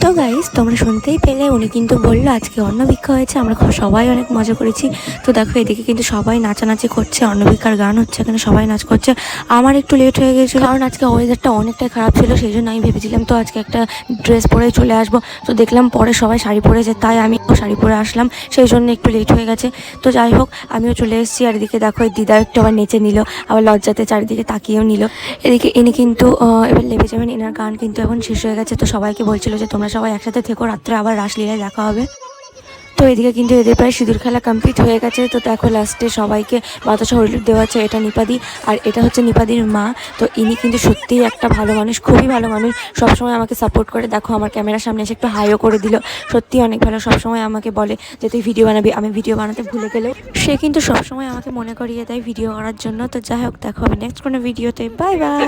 তো গাইস তোমরা শুনতেই পেলে উনি কিন্তু বললো আজকে অন্নভিক্ষা হয়েছে, আমরা সবাই অনেক মজা করেছি। তো দেখো এদিকে কিন্তু সবাই নাচানাচি করছে, অন্নভিক্ষার গান হচ্ছে, এখানে সবাই নাচ করছে। আমার একটু লেট হয়ে গেছিলো কারণ আজকে ওয়েদারটা অনেকটাই খারাপ ছিল, সেই জন্য আমি ভেবেছিলাম তো আজকে একটা ড্রেস পরেই চলে আসবো। তো দেখলাম পরে সবাই শাড়ি পরেছে, তাই আমিও শাড়ি পরে আসলাম, সেই জন্য একটু লেট হয়ে গেছে। তো যাই হোক আমিও চলে এসেছি। আর এদিকে দেখো এই দিদা একটু আবার নেচে নিল, আবার লজ্জাতে চারিদিকে তাকিয়েও নিল। এদিকে ইনি কিন্তু এবার লেগে যাবেন, এনার গান কিন্তু এখন শেষ হয়ে গেছে। তো সবাইকে বলছিল যে তোমরা সবাই একসাথে থেকো, রাত্রে আবার রাসলীলায় দেখা হবে। তো এদিকে কিন্তু এদের প্রায় সিঁদুর খেলা কমপ্লিট হয়ে গেছে। তো দেখো লাস্টে সবাইকে বাতাসা হলুদ দেওয়া হচ্ছে। এটা নিপাদি, আর এটা হচ্ছে নিপাদির মা। তো ইনি কিন্তু সত্যিই একটা ভালো মানুষ, খুবই ভালো মানুষ, সবসময় আমাকে সাপোর্ট করে। দেখো আমার ক্যামেরার সামনে এসে একটু হাইও করে দিল, সত্যি অনেক ভালো। সবসময় আমাকে বলে যে তুই ভিডিও বানাবি, আমি ভিডিও বানাতে ভুলে গেলেও সে কিন্তু সবসময় আমাকে মনে করিয়ে দেয় ভিডিও করার জন্য। তো যাই হোক দেখা হবে নেক্সট কোনো ভিডিওতে, বাই বাই।